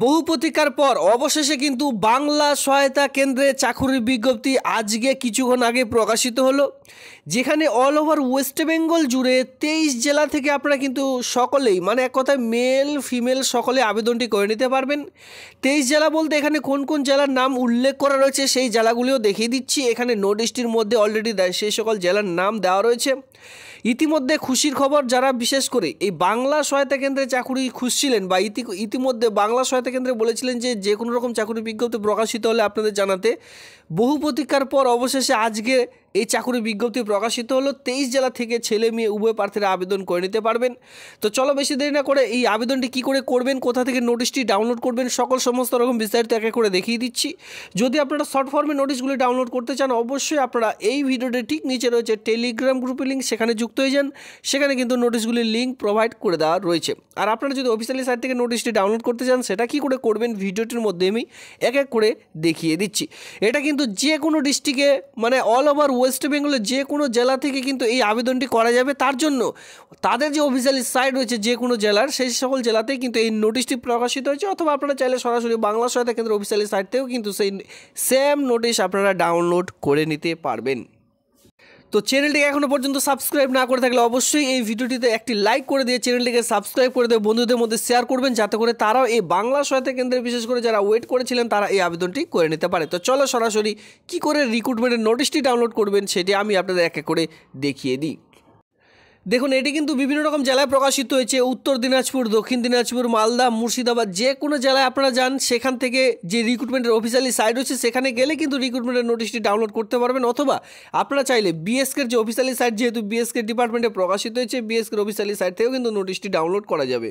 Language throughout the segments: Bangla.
বহু প্রতীক্ষার পর অবশেষে কিন্তু বাংলা সহায়তা কেন্দ্রে চাকুরির বিজ্ঞপ্তি আজকে কিছুক্ষণ আগে প্রকাশিত হলো, যেখানে অল ওভার ওয়েস্ট বেঙ্গল জুড়ে 23 জেলা থেকে আপনারা কিন্তু সকলেই মানে এক কথায় মেল ফিমেল সকলে আবেদনটি করে নিতে পারবেন। 23 জেলা বলতে এখানে কোন কোন জেলার নাম উল্লেখ করা রয়েছে সেই জেলাগুলিও দেখিয়ে দিচ্ছি। এখানে নোটিশটির মধ্যে অলরেডি সেই সকল জেলার নাম দেওয়া রয়েছে। ইতিমধ্যে খুশির খবর, যারা বিশেষ করে এই বাংলা সহায়তা কেন্দ্রে চাকুরি খুঁজছিলেন বা ইতিমধ্যে বাংলা সহায়তা কেন্দ্রে বলেছিলেন যে কোনো রকম চাকুরি বিজ্ঞপ্তি প্রকাশিত হলে আপনাদের জানাতে, বহু প্রতীক্ষার পর অবশেষে আজকে এই চাকুরি বিজ্ঞপ্তি প্রকাশিত হলো। 23 জেলা থেকে ছেলে মেয়ে উভয় প্রার্থীরা আবেদন করে নিতে পারবেন। তো চলো বেশি দেরি না করে এই আবেদনটি কী করে করবেন, কোথা থেকে নোটিশটি ডাউনলোড করবেন, সমস্ত রকম বিস্তারিত এক এক করে দেখিয়ে দিচ্ছি। যদি আপনারা শর্ট ফর্মে নোটিশগুলি ডাউনলোড করতে চান, অবশ্যই আপনারা এই ভিডিওটির ঠিক নিচে রয়েছে টেলিগ্রাম গ্রুপের লিঙ্ক, সেখানে যুক্ত হয়ে যান। সেখানে কিন্তু নোটিশগুলির লিঙ্ক প্রোভাইড করে দেওয়া রয়েছে। আর আপনারা যদি অফিসিয়ালি সাইট থেকে নোটিশটি ডাউনলোড করতে চান, সেটা কী করে করবেন ভিডিওটির মধ্যে আমি এক এক করে দেখিয়ে দিচ্ছি। এটা কিন্তু যে কোনো ডিস্ট্রিক্টে মানে অল ওভার ওয়েস্ট বেঙ্গলের যে কোনো জেলা থেকে কিন্তু এই আবেদনটি করা যাবে। তার জন্য তাদের যে অফিসিয়ালি সাইট রয়েছে যে কোনো জেলার, সেই সকল জেলাতেই কিন্তু এই নোটিশটি প্রকাশিত হয়েছে, অথবা আপনারা চাইলে সরাসরি বাংলা সহায়তা কেন্দ্রের অফিসিয়ালি সাইট থেকেও কিন্তু সেই সেম নোটিশ আপনারা ডাউনলোড করে নিতে পারবেন। তো চ্যানেলটিকে এখনও পর্যন্ত সাবস্ক্রাইব না করে থাকলে অবশ্যই এই ভিডিওটিতে একটি লাইক করে দিয়ে চ্যানেলটিকে সাবস্ক্রাইব করে দিয়ে বন্ধুদের মধ্যে শেয়ার করবেন, যাতে করে তারাও এই বাংলা সহায়তা কেন্দ্রে বিশেষ করে যারা ওয়েট করেছিলেন তারা এই আবেদনটি করে নিতে পারে। তো চলো সরাসরি কী করে রিক্রুটমেন্টের নোটিশটি ডাউনলোড করবেন সেটি আমি আপনাদের এক এক করে দেখিয়ে দিই। দেখুন, এটি কিন্তু বিভিন্ন রকম জেলায় প্রকাশিত হয়েছে। উত্তর দিনাজপুর, দক্ষিণ দিনাজপুর, মালদা, মুর্শিদাবাদ, যে কোনো জেলায় আপনারা যান, সেখান থেকে যে রিক্রুটমেন্টের অফিসিয়ালি সাইট রয়েছে সেখানে গেলে কিন্তু রিক্রুটমেন্টের নোটিশটি ডাউনলোড করতে পারবেন। অথবা আপনারা চাইলে বিএসকের যে অফিসিয়ালি সাইট, যেহেতু বিএসকে ডিপার্টমেন্টে প্রকাশিত হয়েছে, বিএসকের অফিসিয়ালি সাইট থেকেও কিন্তু নোটিশটি ডাউনলোড করা যাবে।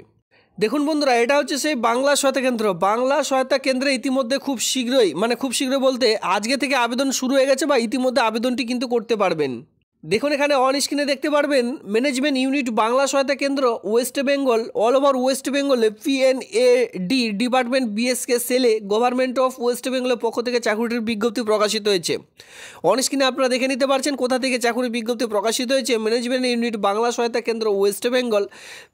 দেখুন বন্ধুরা, এটা হচ্ছে সেই বাংলা সহায়তা কেন্দ্র। বাংলা সহায়তা কেন্দ্রে ইতিমধ্যে খুব শীঘ্রই বলতে আজকে থেকে আবেদন শুরু হয়ে গেছে বা ইতিমধ্যে আবেদনটি কিন্তু করতে পারবেন। দেখুন, এখানে অন স্ক্রিনে দেখতে পারবেন management unit Bangla Sahayata Kendra West Bengal, all over West বেঙ্গলে PNAD ডিপার্টমেন্ট বিএসকে সেলে গভর্নমেন্ট অফ ওয়েস্ট বেঙ্গলের পক্ষ থেকে চাকরিটির বিজ্ঞপ্তি প্রকাশিত হয়েছে। অন স্ক্রিনে আপনারা দেখে নিতে পারছেন কোথা থেকে চাকরির বিজ্ঞপ্তি প্রকাশিত হয়েছে। Management unit Bangla Sahayata Kendra West Bengal,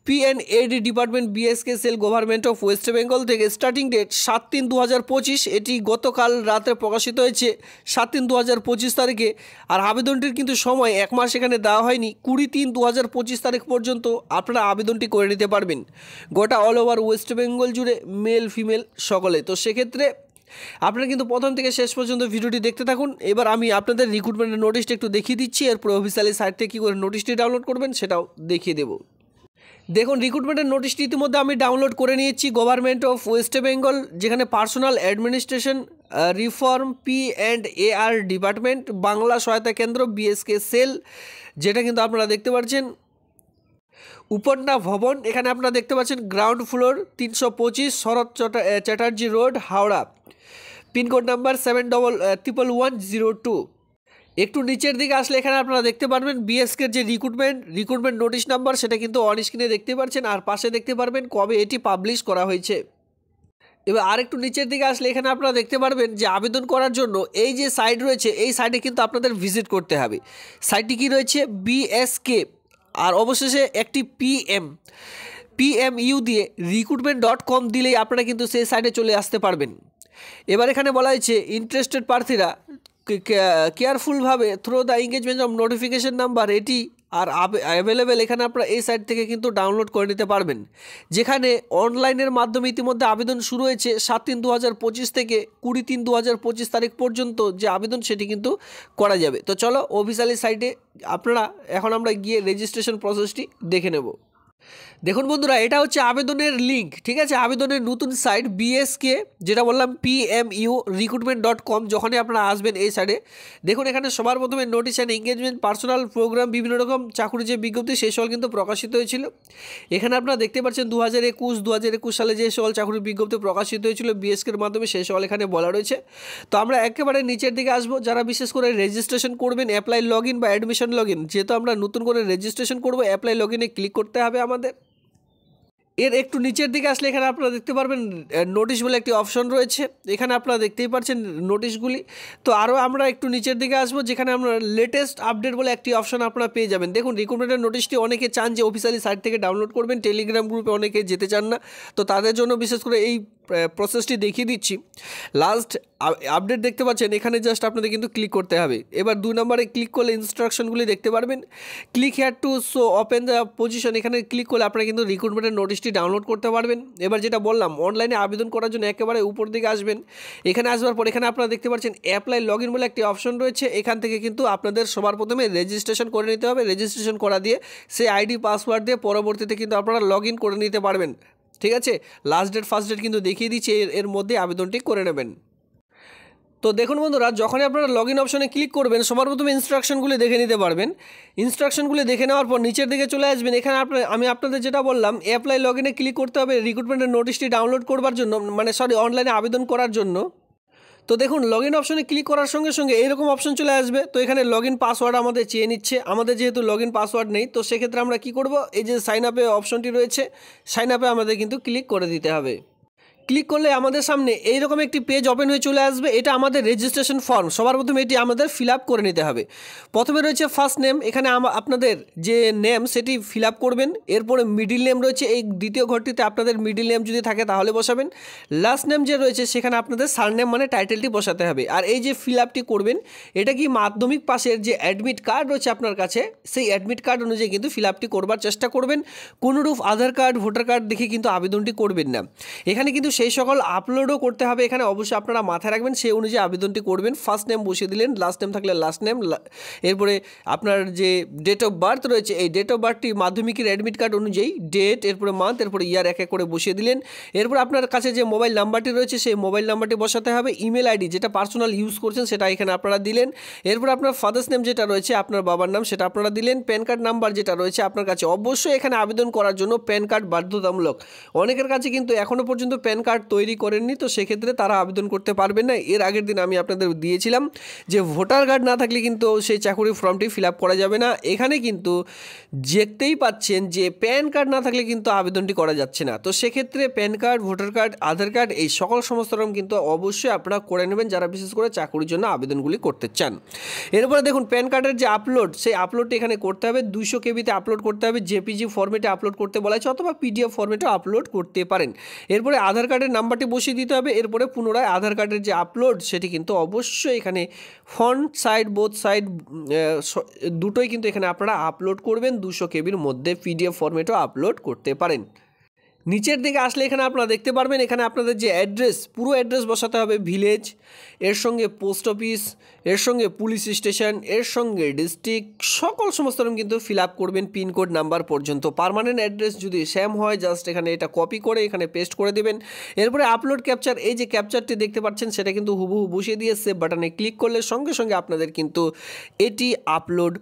PNAD department BSK cell government of West Bengal থেকে স্টার্টিং ডেট 7/3/2025, এটি গতকাল রাতে প্রকাশিত হয়েছে 7/3/2025 তারিখে। আর আবেদনটির কিন্তু সময় এক মাস এখানে দেওয়া হয়নি, 20/3/2025 তারিখ পর্যন্ত আপনারা আবেদনটি করে নিতে পারবেন গোটা অল ওভার ওয়েস্ট বেঙ্গল জুড়ে মেল ফিমেল সকলে। তো সেক্ষেত্রে আপনারা কিন্তু প্রথম থেকে শেষ পর্যন্ত ভিডিওটি দেখতে থাকুন। এবার আমি আপনাদের রিক্রুটমেন্টের নোটিশটা একটু দেখিয়ে দিচ্ছি, এরপর অফিসিয়ালি সাইট থেকে কী করে নোটিশটি ডাউনলোড করবেন সেটাও দেখিয়ে দেবো। দেখুন, রিক্রুটমেন্টের নোটিশটি ইতিমধ্যে আমি ডাউনলোড করে নিয়েছি। গভর্নমেন্ট অফ ওয়েস্ট বেঙ্গল, যেখানে personal administration reform P&AR department Bangla Sahayata কেন্দ্র বিএসকে সেল, যেটা কিন্তু আপনারা দেখতে পাচ্ছেন উপন্যা ভবন। এখানে আপনারা দেখতে পাচ্ছেন ground floor 325 Sarat Chatterjee road, Howrah, pincode number 711102। একটু নিচের দিকে আসলে এখানে আপনারা দেখতে পারবেন বিএসকের যে রিক্রুটমেন্ট নোটিশ নাম্বার, সেটা কিন্তু অন স্ক্রিনে দেখতে পাচ্ছেন। আর পাশে দেখতে পারবেন কবে এটি পাবলিশ করা হয়েছে। এবার আরেকটু নিচের দিকে আসলে এখানে আপনারা দেখতে পারবেন যে আবেদন করার জন্য এই যে সাইট রয়েছে, এই সাইটে কিন্তু আপনাদের ভিজিট করতে হবে। সাইটটি কি রয়েছে? বিএসকে আর অবশেষে একটি PMU দিয়ে recruitment.com দিলেই আপনারা কিন্তু সেই সাইটে চলে আসতে পারবেন। এবার এখানে বলা হয়েছে ইন্টারেস্টেড প্রার্থীরা কেয়ারফুলভাবে through the engagement of notification number, এটি আর অ্যাভেলেবেল এখানে আপনারা এই সাইট থেকে কিন্তু ডাউনলোড করে নিতে পারবেন, যেখানে অনলাইনের মাধ্যমে ইতিমধ্যে আবেদন শুরু হয়েছে 7/3/2025 থেকে 20/3/2025 তারিখ পর্যন্ত যে আবেদন সেটি কিন্তু করা যাবে। তো চলো অফিসিয়ালি সাইটে এখন আমরা গিয়ে রেজিস্ট্রেশন প্রসেসটি দেখে নেব। দেখুন বন্ধুরা, এটা হচ্ছে আবেদনের লিঙ্ক, ঠিক আছে? আবেদনের নতুন সাইট বিএসকে, যেটা বললাম PMU recruitment.com। যখনই আপনারা আসবেন এই সাইডে দেখুন, এখানে সবার প্রথমে notice and engagement, personal program, বিভিন্ন রকম চাকরির যে বিজ্ঞপ্তি সেই সকল কিন্তু প্রকাশিত হয়েছিল। এখানে আপনারা দেখতে পাচ্ছেন 2021 সালে যে সকল চাকরির বিজ্ঞপ্তি প্রকাশিত হয়েছিল বিএসকের মাধ্যমে, সেই সকল এখানে বলা রয়েছে। তো আমরা একেবারে নিচের দিকে আসবো। যারা বিশেষ করে রেজিস্ট্রেশন করবেন, অ্যাপ্লাই লগ ইন বা অ্যাডমিশন লগ ইন, যেহেতু আমরা নতুন করে রেজিস্ট্রেশন করবো, অ্যাপ্লাই লগ ইনে ক্লিক করতে হবে আমাদের। এর একটু নিচের দিকে আসলে এখানে আপনারা দেখতে পারবেন নোটিশ বলে একটি অপশন রয়েছে, এখানে আপনারা দেখতেই পাচ্ছেন নোটিশগুলি। তো আরও আমরা একটু নিচের দিকে আসবো, যেখানে আমরা লেটেস্ট আপডেট বলে একটি অপশন আপনারা পেয়ে যাবেন। দেখুন, রিক্রুটমেন্টের নোটিশটি অনেকে চান যে অফিসিয়ালি সাইট থেকে ডাউনলোড করবেন, টেলিগ্রাম গ্রুপে অনেকে যেতে চান না, তো তাদের জন্য বিশেষ করে এই প্রসেসটি দেখিয়ে দিচ্ছি। লাস্ট আপডেট দেখতে পাচ্ছেন, এখানে জাস্ট আপনাদের কিন্তু ক্লিক করতে হবে। এবার 2 নম্বরে ক্লিক করলে ইনস্ট্রাকশনগুলি দেখতে পারবেন। Click here to show open the position, এখানে ক্লিক করলে আপনারা কিন্তু রিক্রুটমেন্টের নোটিশটি ডাউনলোড করতে পারবেন। এবার যেটা বললাম, অনলাইনে আবেদন করার জন্য একেবারে উপর দিকে আসবেন। এখানে আসবার পর এখানে আপনারা দেখতে পাচ্ছেন অ্যাপ্লাই লগ ইন বলে একটি অপশন রয়েছে। এখান থেকে কিন্তু আপনাদের সবার প্রথমে রেজিস্ট্রেশন করে নিতে হবে। রেজিস্ট্রেশন করা দিয়ে সেই আইডি পাসওয়ার্ড দিয়ে পরবর্তীতে কিন্তু আপনারা লগ ইন করে নিতে পারবেন। ঠিক আছে, লাস্ট ডেট ফার্স্ট ডেট কিন্তু দেখিয়ে দিচ্ছি, এর মধ্যে আবেদনটি করে নেবেন। তো দেখুন বন্ধুরা, যখনই আপনারা লগ ইন অপশনে ক্লিক করবেন সবার প্রথমে ইনস্ট্রাকশনগুলি দেখে নিতে পারবেন। ইনস্ট্রাকশনগুলি দেখে নেওয়ার পর নিচের দিকে চলে আসবেন। এখানে আমি আপনাদের যেটা বললাম, অ্যাপ্লাই লগ ইনে ক্লিক করতে হবে রিক্রুটমেন্টের নোটিশটি ডাউনলোড করবার জন্য, অনলাইনে আবেদন করার জন্য। তো দেখুন, লগ ইন অপশনে ক্লিক করার সঙ্গে সঙ্গে এইরকম অপশন চলে আসবে। তো এখানে লগ ইন পাসওয়ার্ড আমাদের চেয়ে নিচ্ছে। আমাদের যেহেতু লগ ইন পাসওয়ার্ড নেই, তো সেক্ষেত্রে আমরা কী করব, এই যে সাইন আপে অপশনটি রয়েছে, সাইন আপে আমাদের কিন্তু ক্লিক করে দিতে হবে। ক্লিক করলে আমাদের সামনে এইরকম একটি পেজ ওপেন হয়ে চলে আসবে। এটা আমাদের রেজিস্ট্রেশন ফর্ম। সবার প্রথমে এটি আমাদের ফিল আপ করে নিতে হবে। প্রথমে রয়েছে ফার্স্ট নেম, এখানে আপনাদের যে নেম সেটি ফিল আপ করবেন। এরপরে মিডিল নেম রয়েছে, এই দ্বিতীয় ঘরটিতে আপনাদের মিডিল নেম যদি থাকে তাহলে বসাবেন। লাস্ট নেম যে রয়েছে সেখানে আপনাদের সারনেম মানে টাইটেলটি বসাতে হবে। আর এই যে ফিল আপটি করবেন, এটা কি মাধ্যমিক পাশের যে অ্যাডমিট কার্ড রয়েছে আপনার কাছে, সেই অ্যাডমিট কার্ড অনুযায়ী কিন্তু ফিল আপটি করবার চেষ্টা করবেন। কোনোরূপ আধার কার্ড ভোটার কার্ড দেখে কিন্তু আবেদনটি করবেন না। এখানে কিন্তু সেই সকল আপলোডও করতে হবে, এখানে অবশ্যই আপনারা মাথায় রাখবেন, সেই অনুযায়ী আবেদনটি করবেন। ফার্স্ট নেম বসিয়ে দিলেন, লাস্ট নেম থাকলে লাস্ট নেম, এরপরে আপনার যে ডেট অফ বার্থ রয়েছে এই ডেট অফ বার্থটি মাধ্যমিকের অ্যাডমিট কার্ড অনুযায়ী ডেট, এরপরে মান্থ, এরপরে ইয়ার এক এক করে বসিয়ে দিলেন। এরপর আপনার কাছে যে মোবাইল নাম্বারটি রয়েছে সেই মোবাইল নাম্বারটি বসাতে হবে। ইমেল আইডি যেটা পার্সোনাল ইউজ করছেন সেটা এখানে আপনারা দিলেন। এরপর আপনার ফাদার্স নেম যেটা রয়েছে আপনার বাবার নাম সেটা আপনারা দিলেন। প্যান কার্ড নাম্বার যেটা রয়েছে আপনার কাছে, অবশ্যই এখানে আবেদন করার জন্য প্যান কার্ড বাধ্যতামূলক। অনেকের কাছে কিন্তু এখনও পর্যন্ত প্যান কার্ড তৈরি করেননি, তো সেক্ষেত্রে তারা আবেদন করতে পারবেন না। এর আগের দিন আমি আপনাদের দিয়েছিলাম যে ভোটার কার্ড না থাকলে কিন্তু সেই চাকরি ফর্মটি ফিল আপ করা যাবে না। এখানে কিন্তু দেখতেই পাচ্ছেন যে প্যান কার্ড না থাকলে কিন্তু আবেদনটি করা যাচ্ছে না। তো সেক্ষেত্রে প্যান কার্ড, ভোটার কার্ড, আধার কার্ড এই সকল সমস্ত রকম কিন্তু অবশ্যই আপনারা করে নেবেন যারা বিশেষ করে চাকরির জন্য আবেদনগুলি করতে চান। এরপরে দেখুন প্যান কার্ডের যে আপলোড, সেই আপলোডটি এখানে করতে হবে। 200 কেবিতে আপলোড করতে হবে, জেপিজি ফরম্যাটে আপলোড করতে বলা হয়েছে, অথবা পিডিএফ ফরম্যাটেও আপলোড করতে পারেন। এরপরে আধার কার্ডের নাম্বারটি বসিয়ে দিতে হবে। এরপরে পুনরায় আধার কার্ডের যে আপলোড সেটি কিন্তু অবশ্যই এখানে ফ্রন্ট সাইড বোথ সাইড দুটোই কিন্তু এখানে আপনারা আপলোড করবেন। 200 কেবির মধ্যে পিডিএফ ফরম্যাটও আপলোড করতে পারেন। নিচের দিকে আসলে এখানে আপনারা দেখতে পারবেন, এখানে আপনাদের যে অ্যাড্রেস, পুরো অ্যাড্রেস বসাতে হবে। ভিলেজ, এর সঙ্গে পোস্ট অফিস, এর সঙ্গে পুলিশ স্টেশন, এর সঙ্গে ডিস্ট্রিক্ট, সকল সমস্ত রকম কিন্তু ফিল আপ করবেন পিনকোড নাম্বার পর্যন্ত। পার্মানেন্ট অ্যাড্রেস যদি সেম হয় জাস্ট এখানে এটা কপি করে এখানে পেস্ট করে দেবেন। এরপরে আপলোড ক্যাপচার, এই যে ক্যাপচারটি দেখতে পাচ্ছেন সেটা কিন্তু হুবহু বসিয়ে দিয়ে সেভ বাটনে ক্লিক করলে সঙ্গে সঙ্গে আপনাদের কিন্তু এটি আপলোড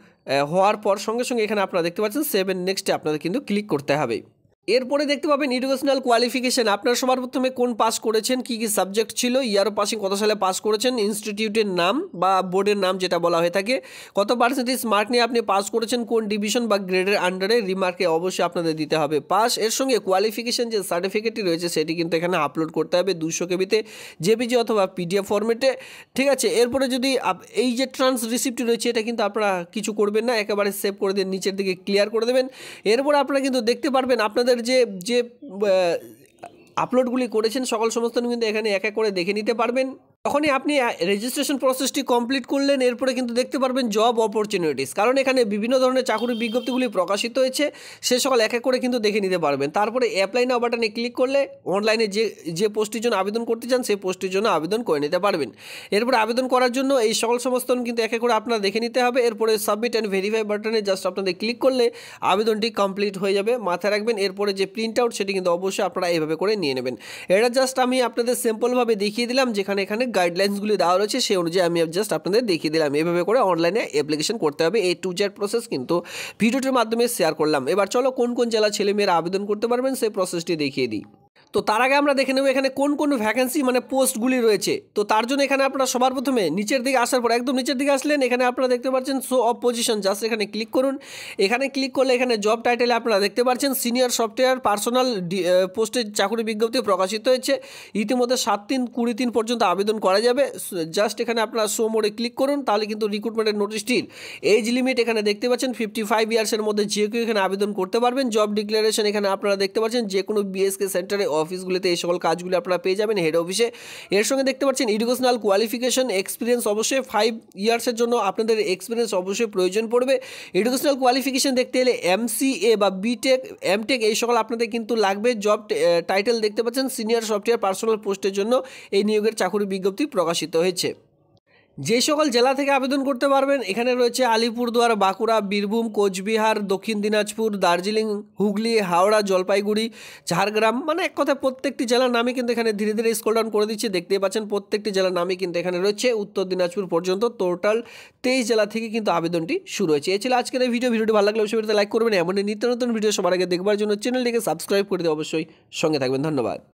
হওয়ার পর সঙ্গে সঙ্গে এখানে আপনারা দেখতে পাচ্ছেন সেভ এন্ড নেক্সটে আপনাদের কিন্তু ক্লিক করতে হবে। এরপরে দেখতে পাবেন এডুকেশনাল কোয়ালিফিকেশান, আপনার সবার প্রথমে কোন পাস করেছেন, কী কী সাবজেক্ট ছিল, ইয়ার অফ পাসিং কত সালে পাস করেছেন, ইনস্টিটিউটের নাম বা বোর্ডের নাম যেটা বলা হয়ে থাকে, কত পার্সেন্টেজ মার্ক নিয়ে আপনি পাস করেছেন, কোন ডিভিশন বা গ্রেডের আন্ডারে, রিমার্কে অবশ্যই আপনাদের দিতে হবে পাস। এর সঙ্গে কোয়ালিফিকেশান যে সার্টিফিকেটটি রয়েছে সেটি কিন্তু এখানে আপলোড করতে হবে 200 কেবিতে, জেপিজি অথবা পিডিএফ ফরম্যাটে। ঠিক আছে, এরপরে যদি এই যে ট্রান্স রিসিপ্টটি রয়েছে এটা কিন্তু আপনারা কিছু করবেন না, একেবারে সেভ করে দিয়ে নিচের দিকে ক্লিয়ার করে দেবেন। এরপর আপনারা কিন্তু দেখতে পারবেন আপনাদের যে আপলোডগুলি করেছেন সকল সমস্ত কিন্তু এখানে এক এক করে দেখে নিতে পারবেন। তখনই আপনি রেজিস্ট্রেশন প্রসেসটি কমপ্লিট করলেন। এরপরে কিন্তু দেখতে পারবেন জব অপরচুনিটিস, কারণ এখানে বিভিন্ন ধরনের চাকরির বিজ্ঞপ্তিগুলি প্রকাশিত হয়েছে, সে সকল এক এক করে কিন্তু দেখে নিতে পারবেন। তারপরে অ্যাপ্লাই নাও বাটনে ক্লিক করলে অনলাইনে যে পোস্টের জন্য আবেদন করতে চান সেই পোস্টের জন্য আবেদন করে নিতে পারবেন। এরপরে আবেদন করার জন্য এই সকল সমস্ত কিন্তু এক এক করে আপনারা দেখে নিতে হবে। এরপরে সাবমিট অ্যান্ড ভেরিফাই বাটনে জাস্ট আপনাদের ক্লিক করলে আবেদনটি কমপ্লিট হয়ে যাবে। মাথায় রাখবেন এরপরে যে প্রিন্ট আউট সেটি কিন্তু অবশ্যই আপনারা এইভাবে করে নিয়ে নেবেন। এটা জাস্ট আমি আপনাদের সিম্পলভাবে দেখিয়ে দিলাম, যেখানে এখানে গাইডলাইন্সগুলি দেওয়া রয়েছে সেই অনুযায়ী আমি জাস্ট আপনাদের দেখিয়ে দিলাম এভাবে করে অনলাইনে অ্যাপ্লিকেশন করতে হবে। A to Z প্রসেস কিন্তু ভিডিওটির মাধ্যমে শেয়ার করলাম। এবার চলো কোন কোন জেলা ছেলেমেয়েরা আবেদন করতে পারবেন সেই প্রসেসটি দেখিয়ে দিই। তো তার আগে আমরা দেখে নেব এখানে কোন কোন ভ্যাকেন্সি পোস্টগুলি রয়েছে। তো তার জন্য এখানে আপনারা সবার প্রথমে নিচের দিকে আসার পর একদম নিচের দিকে আসলেন, এখানে আপনারা দেখতে পাচ্ছেন শো অফ পজিশন, জাস্ট এখানে ক্লিক করুন। এখানে ক্লিক করলে এখানে জব টাইটেলে আপনারা দেখতে পাচ্ছেন সিনিয়র সফটওয়্যার পার্সোনাল পোস্টের চাকরি বিজ্ঞপ্তি প্রকাশিত হয়েছে। ইতিমধ্যে 7/3/23 পর্যন্ত আবেদন করা যাবে। জাস্ট এখানে আপনারা শো মোডে ক্লিক করুন, তাহলে কিন্তু রিক্রুটমেন্টের নোটিশটির এজ লিমিট এখানে দেখতে পাচ্ছেন 55 ইয়ার্সের মধ্যে যে কেউ এখানে আবেদন করতে পারবেন। জব ডিক্লারেশন এখানে আপনারা দেখতে পাচ্ছেন যে কোনো বিএসকে সেন্টারে অফিসগুলিতে এই সকল কাজগুলি আপনারা পেয়ে যাবেন হেড অফিসে। এর সঙ্গে দেখতে পাচ্ছেন এডুকেশনাল কোয়ালিফিকেশন এক্সপিরিয়েন্স অবশ্যই 5 ইয়ার্সের জন্য আপনাদের এক্সপিরিয়েন্স অবশ্যই প্রয়োজন পড়বে। এডুকেশনাল কোয়ালিফিকেশন দেখতে এলে MCA বা BTech MTech এই সকল আপনাদের কিন্তু লাগবে। জব টাইটেল দেখতে পাচ্ছেন সিনিয়র সফটওয়্যার পার্সোনাল পোস্টের জন্য এই নিয়োগের চাকরি বিজ্ঞপ্তি প্রকাশিত হয়েছে। যে সকল জেলা থেকে আবেদন করতে পারবেন এখানে রয়েছে আলিপুরদুয়ার, বাঁকুড়া, বীরভূম, কোচবিহার, দক্ষিণ দিনাজপুর, দার্জিলিং, হুগলি, হাওড়া, জলপাইগুড়ি, ঝাড়গ্রাম, মানে এক কথায় প্রত্যেকটি জেলার নামই কিন্তু এখানে ধীরে ধীরে স্ক্রল ডাউন করে দিচ্ছে, দেখতেই পাচ্ছেন প্রত্যেকটি জেলার নামই কিন্তু এখানে রয়েছে। উত্তর দিনাজপুর পর্যন্ত টোটাল 23 জেলা থেকে কিন্তু আবেদনটি শুরু হয়েছে। এই ছিল আজকের এই ভিডিওটি ভালো লাগলে অবশ্যই লাইক করবেন। এমন নিত্য নতুন ভিডিও সবার আগে দেখবার জন্য চ্যানেলটিকে সাবস্ক্রাইব করে দিয়ে অবশ্যই সঙ্গে থাকবেন। ধন্যবাদ।